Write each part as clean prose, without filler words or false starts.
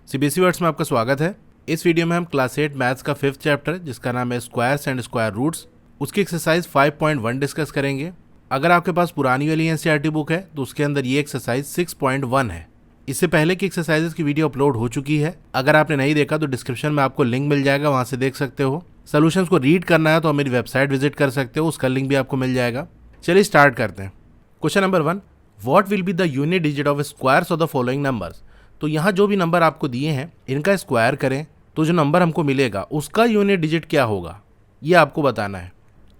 CBSE words में आपका स्वागत है। इस वीडियो में हम क्लास 8 मैथ्स का 5th चैप्टर जिसका नाम है स्क्वायर्स एंड स्क्वायर रूट्स उसकी एक्सरसाइज 5.1 डिस्कस करेंगे। अगर आपके पास पुरानी वाली एनसीईआरटी बुक है तो उसके अंदर ये एक्सरसाइज 6.1 है। इससे पहले की एक्सरसाइजेस की वीडियो अपलोड हो चुकी है। अगर आपने नहीं देखा तो डिस्क्रिप्शन में आपको लिंक मिल जाएगा, वहां से देख सकते हो। सोल्यूशंस को रीड करना है तो मेरी वेबसाइट विजिट कर सकते हो, उसका लिंक भी आपको मिल जाएगा। चलिए स्टार्ट करते हैं। Question number 1, what will be the unit digit of squares of the following numbers. तो यहाँ जो भी नंबर आपको दिए हैं इनका स्क्वायर करें तो जो नंबर हमको मिलेगा उसका यूनिट डिजिट क्या होगा, ये आपको बताना है।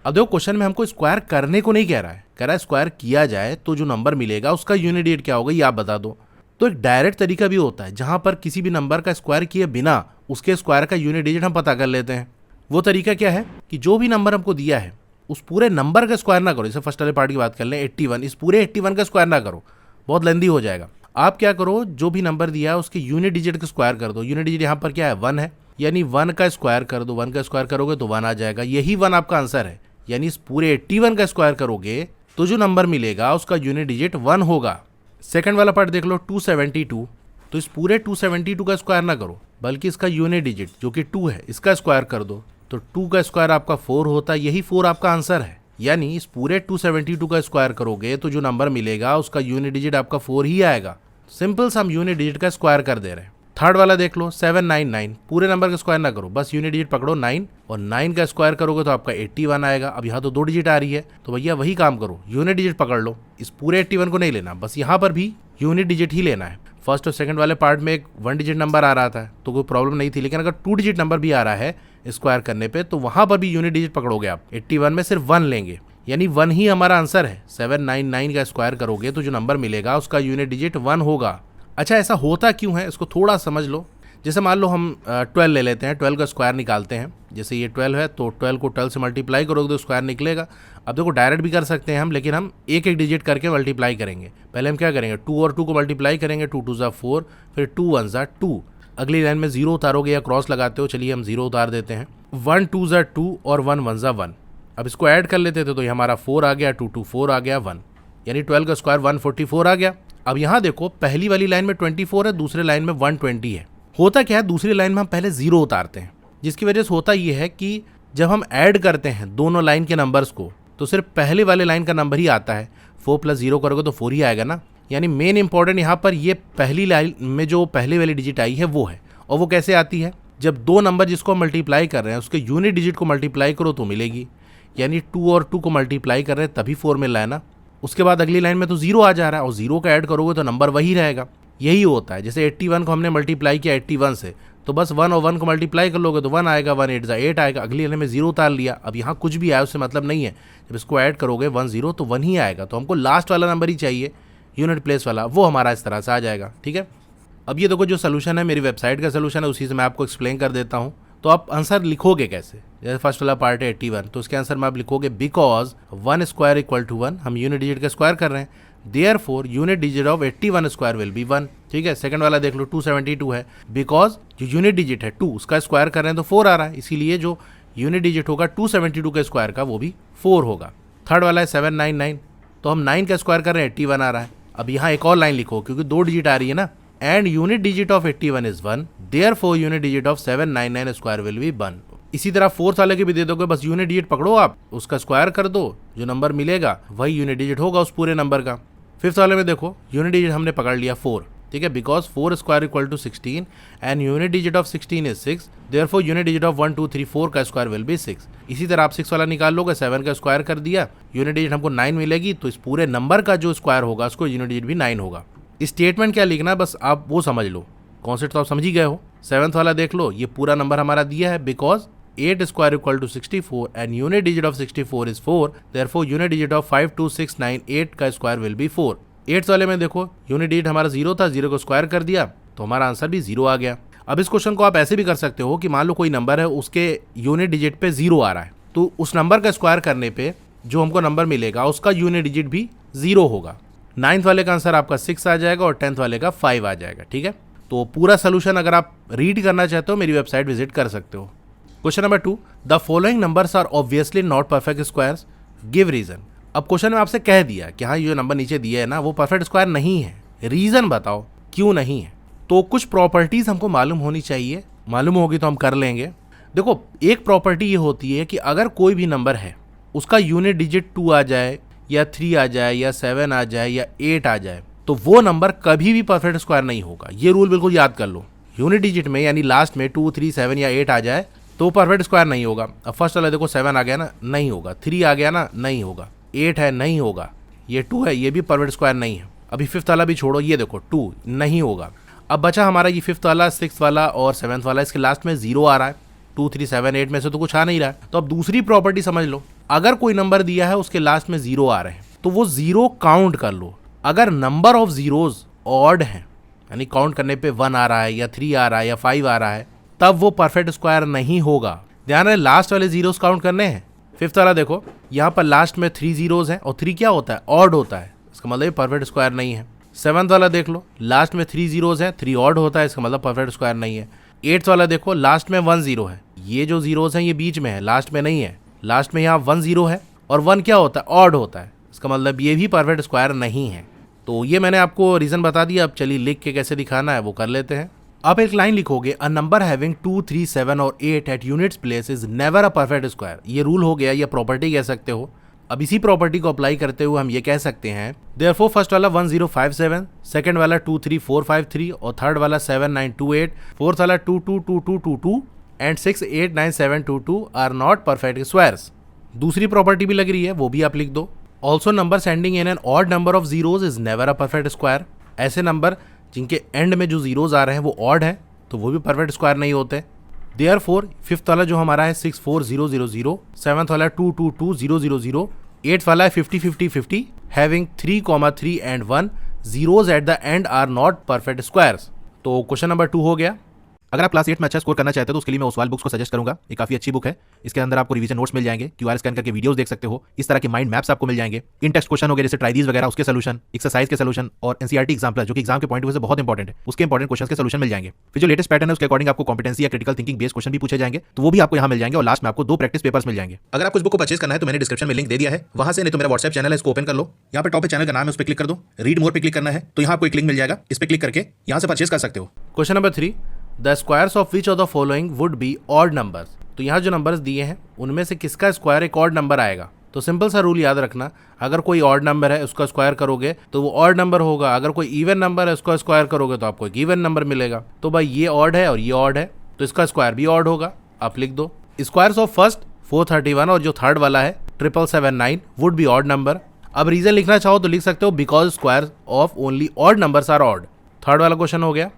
अब देखो क्वेश्चन में हमको स्क्वायर करने को नहीं कह रहा है, कह रहा है स्क्वायर किया जाए तो जो नंबर मिलेगा उसका यूनिट डिजिट क्या होगा, ये आप बता दो। तो एक डायरेक्ट तरीका भी होता है जहां पर किसी भी नंबर का स्क्वायर किए बिना उसके स्क्वायर का यूनिट डिजिट हम पता कर लेते हैं। वो तरीका क्या है कि जो भी नंबर हमको दिया है उस पूरे नंबर का स्क्वायर ना करो। जैसे फर्स्ट वाले पार्ट की बात कर लें 81, इस पूरे 81 का स्क्वायर ना करो, बहुत लेंदी हो जाएगा। आप क्या करो, जो भी नंबर दिया है उसके यूनिट डिजिट का स्क्वायर कर दो। यूनिट डिजिट यहाँ पर क्या है, 1 है, यानी 1 का स्क्वायर कर दो। 1 का स्क्वायर करोगे तो 1 आ जाएगा, यही 1 आपका आंसर है। यानी इस पूरे 81 का स्क्वायर करोगे तो जो नंबर मिलेगा उसका यूनिट डिजिट 1 होगा। सेकंड वाला पार्ट देख लो 272, तो इस पूरे 272 का स्क्वायर ना करो बल्कि इसका यूनिट डिजिट जो कि 2 है इसका स्क्वायर कर दो। तो 2 का स्क्वायर आपका 4 होता है, यही 4 आपका आंसर है। यानी इस पूरे 272 का स्क्वायर करोगे तो जो नंबर मिलेगा उसका यूनिट डिजिट आपका 4 ही आएगा। सिंपल सा हम यूनिट डिजिट का स्क्वायर कर दे रहे हैं। थर्ड वाला देख लो 799, पूरे नंबर का स्क्वायर ना करो, बस यूनिट डिजिट पकड़ो 9 और 9 का स्क्वायर करोगे तो आपका 81 आएगा। अब यहाँ तो 2 डिजिट आ रही है तो भैया वही काम करो, यूनिट डिजिट पकड़ लो। इस पूरे 81 को नहीं लेना, बस यहाँ पर भी यूनिट डिजिट ही लेना है। फर्स्ट और सेकंड वाले पार्ट में एक 1 डिजिट नंबर आ रहा था तो कोई प्रॉब्लम नहीं थी, लेकिन अगर 2 डिजिट नंबर भी आ रहा है स्क्वायर करने पे तो वहां पर भी यूनिट डिजिट पकड़ोगे आप। 81 में सिर्फ 1 लेंगे, यानी 1 ही हमारा आंसर है। 799 का स्क्वायर करोगे तो जो नंबर मिलेगा उसका यूनिट डिजिट 1 होगा। अच्छा, ऐसा होता क्यों है इसको थोड़ा समझ लो। जैसे मान लो हम 12 ले लेते हैं, 12 का स्क्वायर निकालते हैं। जैसे ये 12 है तो 12 को 12 से मल्टीप्लाई करोगे तो स्क्वायर निकलेगा। अब देखो डायरेक्ट भी कर सकते हैं हम, लेकिन हम एक एक डिजिट करके मल्टीप्लाई करेंगे। पहले हम क्या करेंगे, 2 और 2 को मल्टीप्लाई करेंगे, 2 2 ज़ा 4, फिर 2 1 ज़ा 2। अगली लाइन में 0 उतारोगे या क्रॉस लगाते हो, चलिए हम 0 उतार देते हैं। 1 2 ज़ा 2 और 1 1 ज़ा 1। अब इसको ऐड कर लेते थे तो ये हमारा 4 आ गया, 2 2 4 आ गया 1, यानी 12 का स्क्वायर 144 आ गया। अब यहाँ देखो पहली वाली लाइन में 24 है, दूसरे लाइन में 120 है। होता क्या है, दूसरी लाइन में हम पहले 0 उतारते हैं, जिसकी वजह से होता ये है कि जब हम ऐड करते हैं दोनों लाइन के नंबर्स को तो सिर्फ पहले वाले लाइन का नंबर ही आता है। 4 + 0 करोगे तो 4 ही आएगा ना। यानी मेन इंपॉर्टेंट यहाँ पर ये पहली लाइन में जो पहले वाली डिजिट आई है वो है। और वो कैसे आती है, जब दो नंबर जिसको हम मल्टीप्लाई कर रहे हैं उसके यूनिट डिजिट को मल्टीप्लाई करो तो मिलेगी। यानी 2 और 2 को मल्टीप्लाई कर रहे हैं तभी 4 मिल रहा है ना। उसके बाद अगली लाइन में तो 0 आ जा रहा है और 0 का ऐड करोगे तो नंबर वही रहेगा। यही होता है, जैसे 81 को हमने मल्टीप्लाई किया 81 से, तो बस 1 और 1 को मल्टीप्लाई कर लोगे तो 1 आएगा, 1 8 ज़ा 8 आएगा। अगली लाइन में 0 उतार लिया, अब यहाँ कुछ भी आया उससे मतलब नहीं है। जब इसको ऐड करोगे 1 0 तो 1 ही आएगा। तो हमको लास्ट वाला नंबर ही चाहिए, यूनिट प्लेस वाला, वो हमारा इस तरह से आ जाएगा। ठीक है, अब ये देखो जो सोल्यूशन है मेरी वेबसाइट का सोल्यूशन है, उसी से मैं आपको एक्सप्लेन कर देता हूँ। तो आप आंसर लिखोगे कैसे, जैसे फर्स्ट वाला पार्ट है 81, तो उसके आंसर में आप लिखोगे बिकॉज 1 स्क्वायर इक्वल टू 1, हम यूनिट डिजिट का स्क्वायर कर रहे हैं, therefore unit digit of 81 square will be 1। ठीक है, सेकंड वाला देख लो 272 है, बिकॉज जो यूनिट डिजिट है 2 उसका स्क्वायर कर रहे हैं तो 4 आ रहा है, इसीलिए जो यूनिट डिजिट होगा 272 के स्क्वायर का वो भी 4 होगा। थर्ड वाला है 799, तो हम 9 का स्क्वायर कर रहे हैं 81 आ रहा है। अब यहाँ एक और लाइन लिखो क्योंकि 2 डिजिट आ रही है ना, and unit digit of 81 is 1, therefore unit digit of 799 square will be 1। इसी तरह फोर्थ वाले के भी दे दोगे, बस यूनिट डिजिट पकड़ो आप, उसका स्क्वायर कर दो, जो नंबर मिलेगा वही यूनिट डिजिट होगा उस पूरे नंबर का। फिफ्थ वाले में देखो यूनिट डिजिट हमने पकड़ लिया 4, ठीक है, because 4 square equal to 16 and unit digit of 16 is 6, therefore unit digit of 1 2 3 4 का स्क्वायर विल बी 6। इसी तरह आप 6 वाला निकाल लोगे, 7 का स्क्वायर कर दिया, यूनिट डिजिट हमको 9 मिलेगी, तो इस पूरे नंबर का जो स्क्वायर होगा उसको यूनिट डिजिट भी 9 होगा। स्टेटमेंट क्या लिखना है बस आप वो समझ लो, कॉन्सेप्ट तो आप समझ ही गए हो। 7th वाला देख लो, ये पूरा नंबर हमारा दिया है because 8 square equal to 64 and unit digit of 64 is 4, therefore unit digit of 5 2 6 9 8 का स्क्वायर विल बी 4। 8th वाले में देखो यूनिट डिजिट हमारा 0 था, 0 को स्क्वायर कर दिया तो हमारा आंसर भी 0 आ गया। अब इस क्वेश्चन को आप ऐसे भी कर सकते हो कि मान लो कोई नंबर है उसके यूनिट डिजिट पे 0 आ रहा है, तो उस नंबर का स्क्वायर करने पे जो हमको नंबर मिलेगा उसका यूनिट डिजिट भी 0 होगा। 9th वाले का आंसर आपका 6 आ जाएगा और 10th वाले का 5 आ जाएगा। ठीक है, तो पूरा सोल्यूशन अगर आप रीड करना चाहते हो मेरी वेबसाइट विजिट कर सकते हो। Question number 2, the following numbers are obviously not perfect squares, give reason. अब क्वेश्चन में आपसे कह दिया कि हाँ ये जो नंबर नीचे दिया है ना वो परफेक्ट स्क्वायर नहीं है, रीजन बताओ क्यों नहीं है। तो कुछ प्रॉपर्टीज हमको मालूम होनी चाहिए, मालूम होगी तो हम कर लेंगे। देखो, एक प्रॉपर्टी ये होती है कि अगर कोई भी नंबर है उसका यूनिट डिजिट 2 आ जाए या 3 आ जाए या 7 आ जाए या 8 आ जाए तो वो नंबर कभी भी परफेक्ट स्क्वायर नहीं होगा। ये रूल बिल्कुल याद कर लो। यूनिट डिजिट में यानी लास्ट में 2, 3, 7 या 8 आ जाए तो परफेक्ट स्क्वायर नहीं होगा। अब फर्स्ट वाला देखो 7 आ गया ना, नहीं होगा। 3 आ गया ना, नहीं होगा। 8 है, नहीं होगा। ये 2 है, ये भी परफेक्ट स्क्वायर नहीं है। अभी फिफ्थ वाला भी छोड़ो, ये देखो 2 नहीं होगा। अब बचा हमारा ये फिफ्थ वाला, सिक्स वाला और सेवन्थ वाला। इसके लास्ट में 0 आ रहा है। 2, 3, 7, 8 में से तो कुछ आ नहीं रहा है। तो अब दूसरी प्रॉपर्टी समझ लो, अगर कोई नंबर दिया है उसके लास्ट में 0 आ रहे हैं तो वो 0 काउंट कर लो। अगर नंबर ऑफ जीरोज ऑड है, यानी काउंट करने पे 1 आ रहा है या 3 आ रहा है या 5 आ रहा है, तब वो परफेक्ट स्क्वायर नहीं होगा। ध्यान रहे, लास्ट वाले जीरोस काउंट करने हैं। फिफ्थ वाला देखो, यहाँ पर लास्ट में 3 जीरोज हैं और 3 क्या होता है? ऑड होता है। इसका मतलब ये परफेक्ट स्क्वायर नहीं है। सेवन्थ वाला देख लो, लास्ट में 3 जीरोज हैं, 3 ऑड होता है, इसका मतलब परफेक्ट स्क्वायर नहीं है। एट्थ वाला देखो, लास्ट में 1 0 है। ये जो जीरोज हैं ये बीच में है, लास्ट में नहीं है। लास्ट में यहाँ 1 0 है और 1 क्या होता है? ऑड होता है। इसका मतलब ये भी परफेक्ट स्क्वायर नहीं है। तो ये मैंने आपको रीजन बता दिया। अब चलिए लिख के कैसे दिखाना है वो कर लेते हैं। आप एक लाइन लिखोगे, अ नंबर हैविंग 2, 3, 7 और 8 at units place is never a perfect square. ये रूल हो गया, ये प्रॉपर्टी कह सकते हो। अब इसी प्रॉपर्टी को अप्लाई करते हुए हम ये कह सकते हैं, देयरफॉर फर्स्ट वाला 1 0 5 7, सेकंड वाला 2 3 4 5 3 और थर्ड वाला 7 9 2 8, फोर्थ वाला 2 2 2 2 2 2 and 6 8 9 7 2 2 are not perfect squares. दूसरी प्रॉपर्टी भी लग रही है, वो भी आप लिख दो। Also number ending in an odd number of zeros is never a perfect square. ऐसे नंबर जिनके एंड में जो जीरोज आ रहे हैं वो ऑड है तो वो भी परफेक्ट स्क्वायर नहीं होते। देयरफॉर फिफ्थ वाला जो हमारा है 6 4 0 0 0, सेवंथ वाला 2 2 2 0 0 0, एट्थ वाला है 50 50 50 having 3, 3 and 1 zeros at the end are not perfect squares. तो क्वेश्चन नंबर 2 हो गया। अगर आप क्लास 8 में अच्छा स्कोर करना चाहते हो तो उसके लिए मैं ओसवाल बुक्स को सजेस्ट करूंगा। ये काफी अच्छी बुक है। इसके अंदर आपको रिवीजन नोट्स मिल जाएंगे, क्यूआर स्कैन करके वीडियोस देख सकते हो। इस तरह के माइंड मैप्स आपको मिल जाएंगे। इन टेक्स्ट क्वेश्चन हो गए जैसे ट्राइडीज वगैरह, उसके सोल्यूशन, एक्सरसाइज के सोल्यूशन और एनसीईआरटी एग्जाम्पल जो कि एग्जाम के पॉइंट ऑफ व्यू से बहुत इंपॉर्टेंट है, उसके इंपॉर्टेंट क्वेश्चन के सोल्यूशन मिल जाएंगे। फिर जो लेटेस्ट पैटर्न है उसके अकॉर्डिंग आपको कॉम्पिटेंसी या क्रिटिकल थिंकिंग बेस्ड क्वेश्चन भी पूछे जाएंगे, तो वो भी आपको यहाँ मिल जाएंगे। और लास्ट में आपको 2 प्रैक्टिस पेपर्स मिल जाएंगे। अगर आपको इस बुक को परचेज करना है तो मैंने डिस्क्रिप्शन में लिंक दे दिया है, वहां से नहीं तो मेरा व्हाट्सएप चैनल है, इसको ओपन कर लो। यहाँ पे टॉप पे चैनल का नाम है, उस पर क्लिक कर दो। रीड मोर पे क्लिक करना है तो यहाँ आपको एक लिंक मिल जाएगा, इस पे क्लिक करके यहाँ से परचेज कर सकते हो। Question number 3, the squares of which of the following would be odd numbers. तो यहाँ जो नंबर्स दिए हैं उनमें से किसका स्क्वायर एक ऑड नंबर आएगा। तो सिंपल सा रूल याद रखना, अगर कोई ऑड नंबर है उसका स्क्वायर करोगे तो वो ऑड नंबर होगा। अगर कोई इवन नंबर है उसका स्क्वायर करोगे तो आपको एक इवन नंबर मिलेगा। तो भाई ये ऑड है और ये ऑड है तो इसका स्क्वायर भी ऑड होगा। आप लिख दो स्क्वायर्स ऑफ फर्स्ट 431 और जो थर्ड वाला है 777 वुड बी ऑड नंबर। अब रीजन लिखना चाहो तो लिख सकते हो because square of only odd numbers are odd. Third वाला क्वेश्चन हो गया।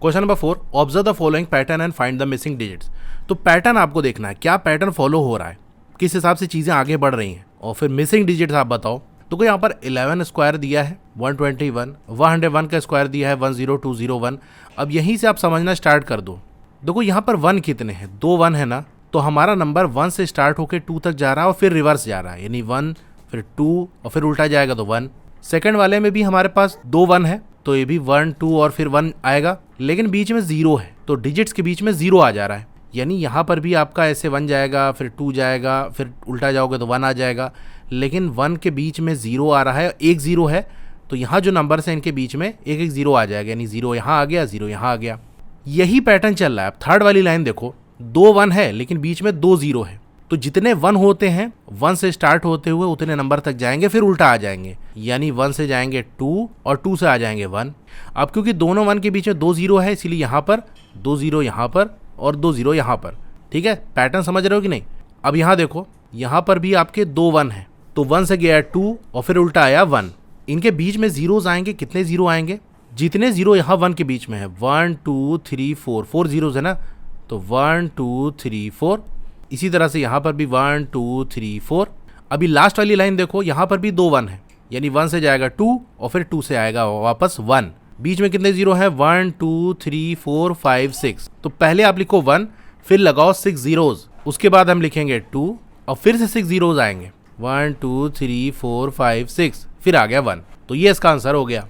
Question number 4, observe the following pattern and find the missing digits. तो पैटर्न आपको देखना है, क्या पैटर्न फॉलो हो रहा है, किस हिसाब से चीज़ें आगे बढ़ रही हैं, और फिर मिसिंग डिजिट्स आप बताओ। तो कोई यहाँ पर 11 स्क्वायर दिया है 121, 101 का स्क्वायर दिया है 10201। अब यहीं से आप समझना स्टार्ट कर दो। देखो यहाँ पर 1 कितने हैं, 2 1 है ना, तो हमारा नंबर 1 से स्टार्ट होकर 2 तक जा रहा है और फिर रिवर्स जा रहा है, यानी 1 फिर 2 और फिर उल्टा जाएगा तो 1। सेकेंड वाले में भी हमारे पास 2 1 है तो ये भी 1 2 और फिर 1 आएगा, लेकिन बीच में 0 है तो डिजिट्स के बीच में 0 आ जा रहा है, यानी यहाँ पर भी आपका ऐसे 1 जाएगा फिर 2 जाएगा फिर उल्टा जाओगे तो 1 आ जाएगा, लेकिन 1 के बीच में 0 आ रहा है, एक 0 है तो यहाँ जो नंबर्स हैं इनके बीच में एक एक 0 आ जाएगा, यानी 0 यहाँ आ गया 0 यहाँ आ गया। यही पैटर्न चल रहा है। अब थर्ड वाली लाइन देखो, 2 1 है लेकिन बीच में 2 0 है, तो जितने 1 होते हैं 1 से स्टार्ट होते हुए उतने नंबर तक जाएंगे फिर उल्टा आ जाएंगे, यानी 1 से जाएंगे 2 और 2 से आ जाएंगे 1। अब क्योंकि दोनों 1 के बीच में 2 0 है इसीलिए यहाँ पर 2 0 यहाँ पर और 2 0 यहाँ पर। ठीक है, पैटर्न समझ रहे हो कि नहीं। अब यहाँ देखो, यहाँ पर भी आपके 2 1 है तो 1 से गया 2 और फिर उल्टा आया 1। इनके बीच में जीरोज आएंगे, कितने 0 आएंगे, जितने 0 यहाँ 1 के बीच में है 1 2 3 4, 4 जीरोज है ना, तो 1 2 3 4। इसी तरह से यहाँ पर भी 1 2 3 4। अभी लास्ट वाली लाइन देखो, यहाँ पर भी 2 1 है, यानी 1 से जाएगा 2 और फिर 2 से आएगा वापस 1। बीच में कितने 0 है 1 2 3 4 5 6। तो पहले आप लिखो 1 फिर लगाओ 6 जीरोज, उसके बाद हम लिखेंगे 2 और फिर से 6 जीरोज आएंगे 1 2 3 4 5 6, फिर आ गया 1। तो ये इसका आंसर हो गया।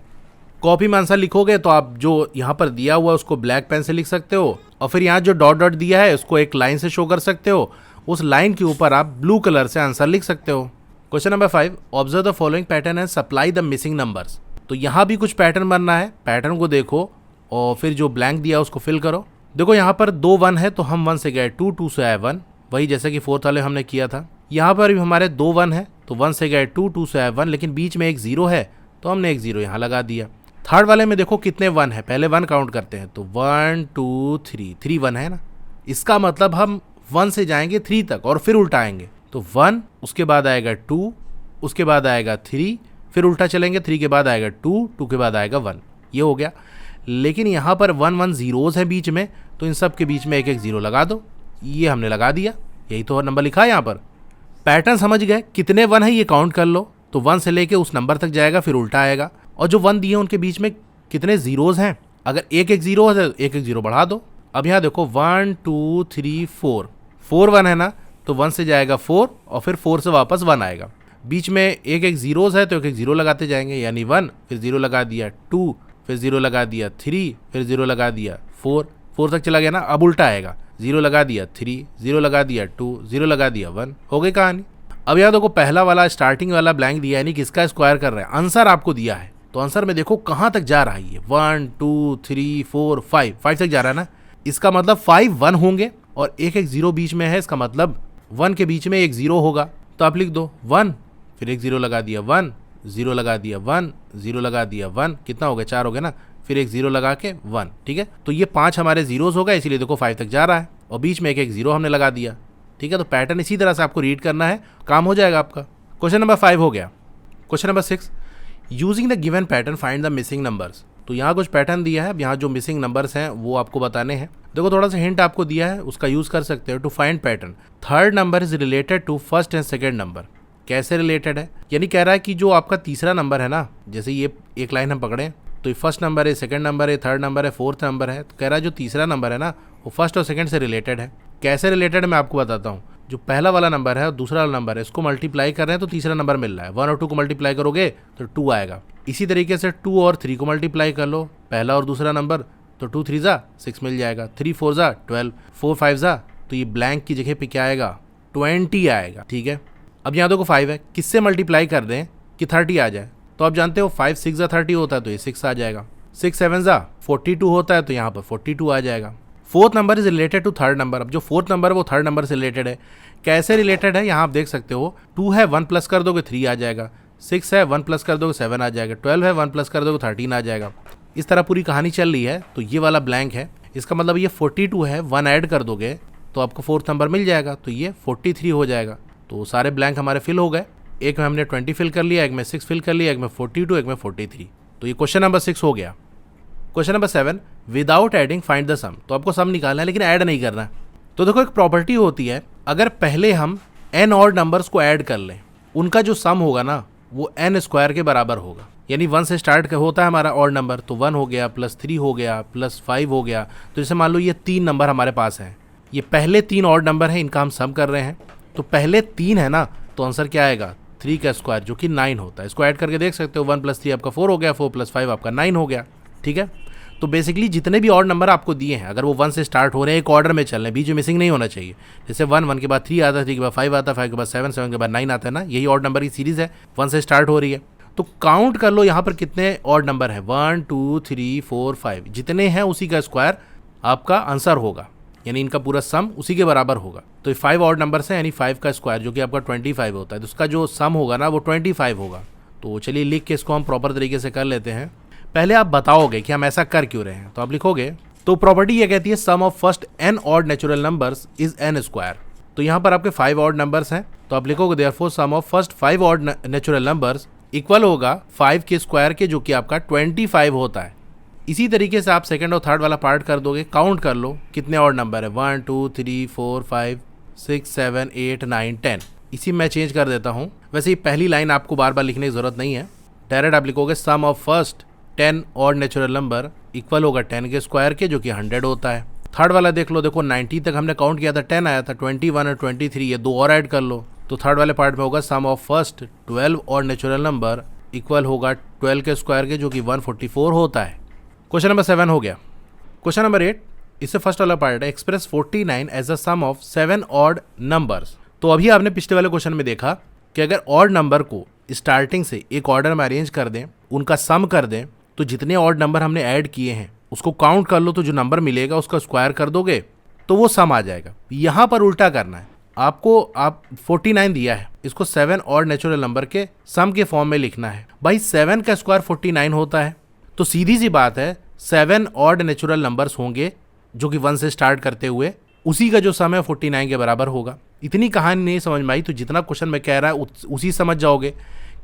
कॉपी में आंसर लिखोगे तो आप जो यहाँ पर दिया हुआ है उसको ब्लैक पेन से लिख सकते हो और फिर यहाँ जो डॉट डॉट दिया है उसको एक लाइन से शो कर सकते हो, उस लाइन के ऊपर आप ब्लू कलर से आंसर लिख सकते हो। Question number 5, observe the following pattern and supply the missing numbers. तो यहाँ भी कुछ पैटर्न बनना है, पैटर्न को देखो और फिर जो ब्लैंक दिया उसको फिल करो। देखो यहाँ पर 2 1 है तो हम 1 से गए 2, 2 से आए 1, वही जैसे कि फोर्थ वाले हमने किया था। यहाँ पर भी हमारे 2 1 है तो 1 से गए 2, 2 से आए 1, लेकिन बीच में एक 0 है तो हमने एक 0 यहाँ लगा दिया। थर्ड वाले में देखो कितने 1 है, पहले 1 काउंट करते हैं तो 1 2 3, 3 1 है ना, इसका मतलब हम 1 से जाएंगे 3 तक और फिर उल्टा आएंगे तो 1, उसके बाद आएगा 2, उसके बाद आएगा 3, फिर उल्टा चलेंगे 3 के बाद आएगा 2, 2 के बाद आएगा 1, ये हो गया। लेकिन यहाँ पर 1 1 जीरोस हैं बीच में तो इन सब के बीच में एक एक 0 लगा दो, ये हमने लगा दिया, यही तो नंबर लिखा है यहाँ पर। पैटर्न समझ गए, कितने 1 है ये काउंट कर लो तो 1 से लेके उस नंबर तक जाएगा फिर उल्टा आएगा, और जो 1 दिए उनके बीच में कितने जीरोस हैं, अगर एक एक 0 है तो एक एक 0 बढ़ा दो। अब यहाँ देखो 1 2 3 4, 4 1 है ना तो 1 से जाएगा 4 और फिर 4 से वापस 1 आएगा, बीच में एक एक जीरोस है तो एक एक 0 लगाते जाएंगे, यानी 1 फिर 0 लगा दिया 2 फिर 0 लगा दिया 3 फिर 0 लगा दिया 4, 4 तक चला गया ना, अब उल्टा आएगा 0 लगा दिया 3, 0 लगा दिया 2, 0 लगा दिया 1, हो गई कहानी। अब यहाँ देखो पहला वाला स्टार्टिंग वाला ब्लैंक दिया है, यानी किसका स्क्वायर कर रहे हैं, आंसर आपको दिया है तो आंसर में देखो कहाँ तक जा रहा है ये 1 2 3 4 5 तक जा रहा है ना, इसका मतलब 5 1 होंगे और एक एक 0 बीच में है, इसका मतलब 1 के बीच में एक 0 होगा तो आप लिख दो 1 फिर एक 0 लगा दिया 1, 0 लगा दिया 1, 0 लगा दिया 1, कितना हो गया 4 हो गया ना, फिर एक 0 लगा के 1, ठीक है। तो ये 5 हमारे जीरोस हो गए, इसीलिए देखो 5 तक जा रहा है और बीच में एक एक 0 हमने लगा दिया, ठीक है। तो पैटर्न इसी तरह से आपको रीड करना है, काम हो जाएगा आपका। क्वेश्चन नंबर 5 हो गया। Question number 6, using the given pattern find the missing numbers. तो यहाँ कुछ पैटर्न दिया है, अब यहाँ जो मिसिंग नंबर्स हैं वो आपको बताने हैं। देखो थोड़ा सा हिंट आपको दिया है, उसका यूज कर सकते हो। To find pattern, third number is related to first and second number. कैसे रिलेटेड है, यानी कह रहा है कि जो आपका तीसरा नंबर है ना, जैसे ये एक लाइन हम पकड़े तो ये फर्स्ट नंबर है, सेकंड नंबर है, थर्ड नंबर है, फोर्थ नंबर है, तो कह रहा है जो तीसरा नंबर है ना वो फर्स्ट और सेकंड से रिलेटेड है। कैसे रिलेटेड है मैं आपको बताता हूँ। जो पहला वाला नंबर है और दूसरा वाला नंबर है इसको मल्टीप्लाई कर रहे हैं तो तीसरा नंबर मिल रहा है, 1 और 2 को मल्टीप्लाई करोगे तो 2 आएगा। इसी तरीके से 2 और 3 को मल्टीप्लाई कर लो, पहला और दूसरा नंबर, तो 2 3 जा 6 मिल जाएगा, 3 4 जा 12, 4 5 जा, तो ये ब्लैंक की जगह पे क्या आएगा 20 आएगा, ठीक है। अब यहाँ देखो 5 है, किससे मल्टीप्लाई कर दें कि 30 आ जाए, तो आप जानते हो 5 6 जा 30 होता है तो ये 6 आ जाएगा, 6 7 जा 42 होता है तो यहाँ पर 42 आ जाएगा। Fourth number is related to third number. अब जो फोर्थ नंबर है वो थर्ड नंबर से रिलेटेड है। कैसे रिलेटेड है यहाँ आप देख सकते हो, 2 है 1 प्लस कर दोगे 3 आ जाएगा, 6 है 1 प्लस कर दोगे 7 आ जाएगा, 12 है 1 प्लस कर दोगे 13 आ जाएगा। इस तरह पूरी कहानी चल रही है। तो ये वाला ब्लैंक है, इसका मतलब ये 42 है, 1 ऐड कर दोगे तो आपको फोर्थ नंबर मिल जाएगा, तो ये 43 हो जाएगा। तो सारे ब्लैंक हमारे फिल हो गए, एक में हमने 20 फिल कर लिया, एक में 6 फिल कर लिया, एक में 42, एक में 43। तो ये क्वेश्चन नंबर 6 हो गया। Question number 7, without adding find the sum. तो आपको सम निकालना है लेकिन ऐड नहीं करना है। तो देखो एक प्रॉपर्टी होती है, अगर पहले हम n ऑड नंबर्स को ऐड कर लें, उनका जो सम होगा ना वो n स्क्वायर के बराबर होगा। यानी 1 से स्टार्ट होता है हमारा ऑड नंबर, तो 1 हो गया प्लस 3 हो गया प्लस 5 हो गया। तो जैसे मान लो ये 3 नंबर हमारे पास हैं, ये पहले 3 ऑड नंबर हैं, इनका हम सम कर रहे हैं। तो पहले 3 है ना, तो आंसर क्या आएगा 3 का स्क्वायर जो कि 9 होता है। इसको ऐड करके देख सकते हो, 1 प्लस 3 आपका 4 हो गया, 4 प्लस 5 आपका 9 हो गया, ठीक है। तो बेसिकली जितने भी ऑड नंबर आपको दिए हैं, अगर वो 1 से स्टार्ट हो रहे हैं, एक ऑर्डर में चल रहे हैं, बीच में मिसिंग नहीं होना चाहिए। जैसे 1 1 के बाद 3 आता है, 3 के बाद 5 आता है, 5 के बाद 7 7 के बाद 9 आता है ना, यही ऑड नंबर की सीरीज़ है, 1 से स्टार्ट हो रही है। तो काउंट कर लो यहाँ पर कितने ऑड नंबर है, 1 2 3 4 5, जितने हैं उसी का स्क्वायर आपका आंसर होगा, यानी इनका पूरा सम उसी के बराबर होगा। तो ये 5 ऑड नंबर्स हैं, यानी 5 का स्क्वायर जो कि आपका 25 होता है, तो उसका जो सम होगा ना वो 25 होगा। तो चलिए लिख के इसको हम प्रॉपर तरीके से कर लेते हैं। पहले आप बताओगे कि हम ऐसा कर क्यों रहे हैं, तो आप लिखोगे, तो प्रॉपर्टी ये कहती है sum of first n odd natural numbers is n square. तो यहाँ पर आपके 5 ऑड नंबर्स हैं, तो आप लिखोगे therefore sum of first 5 odd natural numbers equal होगा 5 के स्क्वायर के, जो कि आपका 25 होता है। इसी तरीके से आप सेकंड और थर्ड वाला पार्ट कर दोगे, काउंट कर लो कितने ऑड नंबर है, 1 2 3 4 5 6 7 8 9 10। इसी मैं चेंज कर देता हूँ। वैसे ये पहली लाइन आपको बार बार लिखने की जरूरत नहीं है, डायरेक्ट आप लिखोगे sum of first 10 odd natural number equal होगा 10 के स्क्वायर के, जो कि 100 होता है। थर्ड वाला देख लो, देखो 90 तक हमने काउंट किया था, 10 आया था, 21 और 23, ये 2 और ऐड कर लो। तो थर्ड वाले पार्ट में होगा sum of first 12 odd natural number equal होगा 12 के स्क्वायर के, जो कि 144 होता है। क्वेश्चन नंबर 7 हो गया। क्वेश्चन नंबर 8, इससे फर्स्ट वाला पार्ट है, express 49 as a sum of 7 odd numbers. तो अभी आपने पिछले वाले क्वेश्चन में देखा कि अगर ऑड नंबर को स्टार्टिंग से एक ऑर्डर में अरेंज कर दें, उनका सम कर दें, तो जितने ऑड नंबर हमने ऐड किए हैं उसको काउंट कर लो तो जो नंबर मिलेगा उसका स्क्वायर कर दोगे तो वो सम आ जाएगा। यहाँ पर उल्टा करना है आपको। आप 49 दिया है, इसको 7 और नेचुरल नंबर के सम के फॉर्म में लिखना है। भाई 7 का स्क्वायर 49 होता है, तो सीधी सी बात है 7 ऑड नेचुरल नंबर्स होंगे जो कि 1 से स्टार्ट करते हुए, उसी का जो सम है 49 के बराबर होगा। इतनी कहानी नहीं समझ में आई तो जितना क्वेश्चन में कह रहा है उसी समझ जाओगे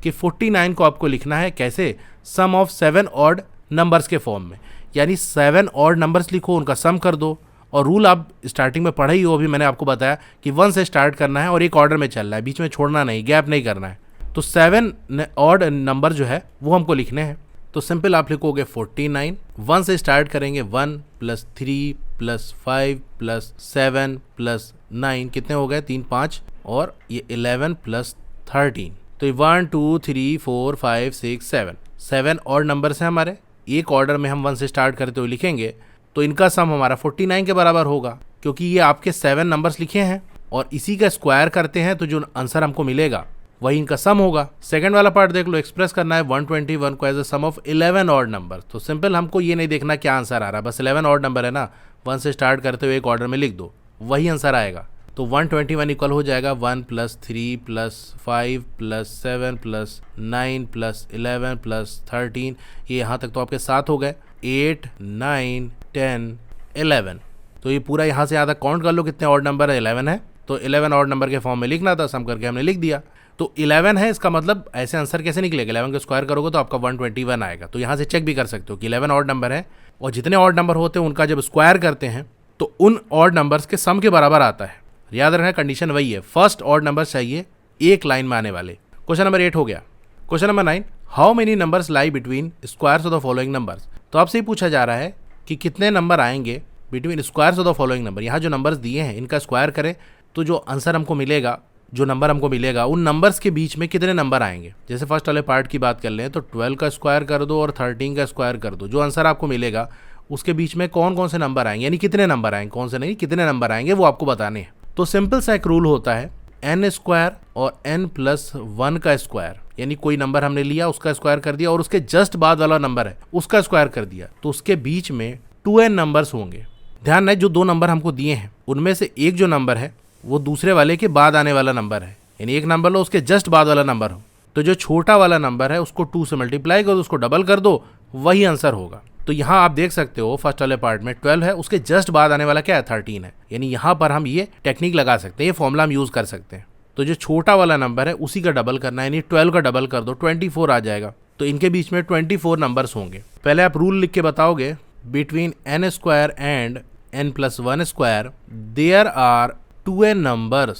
कि 49 को आपको लिखना है कैसे, सम ऑफ 7 ऑड नंबर्स के फॉर्म में। यानी 7 ऑड नंबर्स लिखो, उनका सम कर दो। और रूल आप स्टार्टिंग में पढ़े ही हो, अभी मैंने आपको बताया कि 1 से स्टार्ट करना है और एक ऑर्डर में चलना है, बीच में छोड़ना नहीं, गैप नहीं करना है। तो 7 ऑड नंबर जो है वो हमको लिखने हैं। तो सिंपल आप लिखोगे 49, 1 से स्टार्ट करेंगे, 1 + 3 + 5 + 7 + 9 कितने हो गए, 3 5 और ये 11 + 13। तो ये 1 2 3 4 5 6 7 ऑड नंबर्स हैं हमारे। एक ऑर्डर में हम 1 से स्टार्ट करते हुए लिखेंगे तो इनका सम हमारा 49 के बराबर होगा, क्योंकि ये आपके 7 नंबर्स लिखे हैं और इसी का स्क्वायर करते हैं तो जो आंसर हमको मिलेगा वही इनका सम होगा। सेकंड वाला पार्ट देख लो, एक्सप्रेस करना है 121 को as a sum of 11 odd number. तो सिंपल हमको ये नहीं देखना क्या आंसर आ रहा है, बस 11 ऑड नंबर है ना, 1 से स्टार्ट करते हुए एक ऑर्डर में लिख दो, वही आंसर आएगा। तो 121 इक्वल हो जाएगा 1 + 3 + 5 + 7 + 9 + 11 + 13। ये यहाँ तक तो आपके 7 हो गए, 8 9 10 11। तो ये पूरा यहाँ से यहाँ तक काउंट कर लो कितने ऑड नंबर है, 11 है। तो 11 ऑड नंबर के फॉर्म में लिखना था, सम करके हमने लिख दिया। तो 11 है, इसका मतलब ऐसे आंसर कैसे निकलेगा, 11 का स्क्वायर करोगे तो आपका 121 आएगा। तो यहाँ से चेक भी कर सकते हो कि 11 ऑड नंबर है और जितने ऑड नंबर होते हैं उनका जब स्क्वायर करते हैं तो उन ऑड नंबर्स के सम के बराबर आता है। याद रखना कंडीशन वही है, फर्स्ट ऑड नंबर चाहिए एक लाइन में आने वाले। क्वेश्चन नंबर 8 हो गया। Question number 9, how many numbers lie between squares of the following numbers. तो आपसे ही पूछा जा रहा है कि कितने नंबर आएंगे between squares of the following number. यहाँ जो नंबर्स दिए हैं इनका स्क्वायर करें तो जो आंसर हमको मिलेगा, जो नंबर हमको मिलेगा उन नंबर्स के बीच में कितने नंबर आएंगे। जैसे फर्स्ट वाले पार्ट की बात कर लें तो 12 का स्क्वायर कर दो और 13 का स्क्वायर कर दो, जो आंसर आपको मिलेगा उसके बीच में कौन कौन से नंबर आएंगे, यानी कितने नंबर आएंगे, कौन से नहीं कितने नंबर आएंगे वो आपको बताने हैं। तो सिंपल सा एक रूल होता है, n स्क्वायर और n + 1 का स्क्वायर, यानी कोई नंबर हमने लिया उसका स्क्वायर कर दिया और उसके जस्ट बाद वाला नंबर है उसका स्क्वायर कर दिया, तो उसके बीच में 2n नंबर्स होंगे। ध्यान रहे जो दो नंबर हमको दिए हैं उनमें से एक जो नंबर है वो दूसरे वाले के बाद आने वाला नंबर है, यानी एक नंबर लो उसके जस्ट बाद वाला नंबर हो, तो जो छोटा वाला नंबर है उसको 2 से मल्टीप्लाई कर दो, उसको डबल कर दो, वही आंसर होगा। तो यहाँ आप देख सकते हो फर्स्ट वाले पार्ट में 12 है, उसके जस्ट बाद आने वाला क्या है, 13 है, यानी यहाँ पर हम ये टेक्निक लगा सकते हैं, ये फॉर्मूला हम यूज कर सकते हैं। तो जो छोटा वाला नंबर है उसी का डबल करना है, यानी 12 का डबल कर दो 24 आ जाएगा। तो इनके बीच में 24 नंबर्स होंगे। पहले आप रूल लिख के बताओगे, between n square and n + 1 square there are 2n numbers,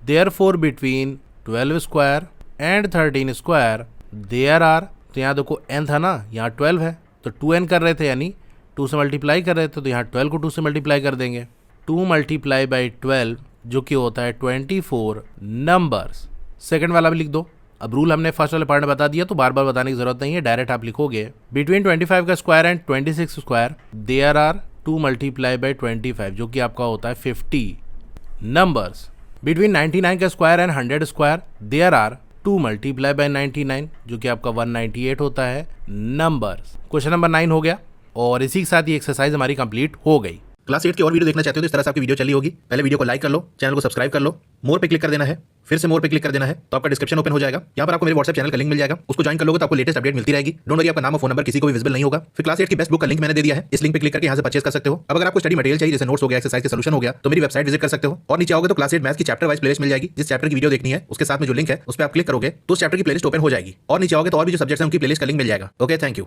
therefore between 12 square and 13 square there are, तो यहाँ देखो n था ना, यहाँ 12 है तो 2n कर रहे थे, यानी 2 से मल्टीप्लाई कर रहे थे तो यहाँ 12 को 2 से मल्टीप्लाई कर देंगे। 2 × 12 जो कि होता है 24 नंबर्स। सेकंड वाला भी लिख दो। अब रूल हमने फर्स्ट वाले पार्ट में बता दिया तो बार बार बताने की जरूरत नहीं है, डायरेक्ट आप लिखोगे बिटवीन 25 का square and 26 square there are 2 × 25 जो कि आपका होता है 50 नंबर्स। बिटवीन 99 का square and 100 square there are 2 × 99 जो कि आपका 198 होता है नंबर्स। क्वेश्चन नंबर 9 हो गया और इसी के साथ ये एक्सरसाइज हमारी कंप्लीट हो गई। क्लास 8 की और वीडियो देखना चाहते हो तो इस तरह से आपकी वीडियो चली होगी। पहले वीडियो को लाइक कर लो, चैनल को सब्सक्राइब कर लो, मोर पे क्लिक कर देना है, फिर से मोर पे क्लिक कर देना है तो आपका डिस्क्रिप्शन ओपन हो जाएगा। यहाँ पर आपको मेरे व्हाट्सएप चैनल का लिंक मिल जाएगा, उसको ज्वाइन कर लोगे तो आपको लेटेस्ट अपडेट मिलती रहेगी। डोंट वरी, आपका नाम और फोन नंबर किसी को भी विजिबल नहीं होगा। फिर क्लास 8 की बेस्ट बुक का लिंक मैंने दे दिया है, इस लिंक पे क्लिक करके यहाँ से परचेज कर सकते हो। अब अगर आपको स्टडी मटेरियल चाहिए जैसे नोट्स हो गया, एक्सरसाइज के सॉल्यूशन हो गया, तो मेरी वेबसाइट विजिट कर सकते हो। और नीचे आओगे तो क्लास 8 मैथ्स की चैप्टर वाइज प्लेलिस्ट मिल जाएगी, जिस चैप्टर की वीडियो देखनी है उसके साथ में जो लिंक है उस पर आप क्लिक करोगे तो उस चैप्टर की प्लेलिस्ट ओपन हो जाएगी। और नीचे आओगे तो और भी जो सब्जेक्ट्स हैं उनकी प्लेलिस्ट का लिंक मिल जाएगा। Okay, thank you.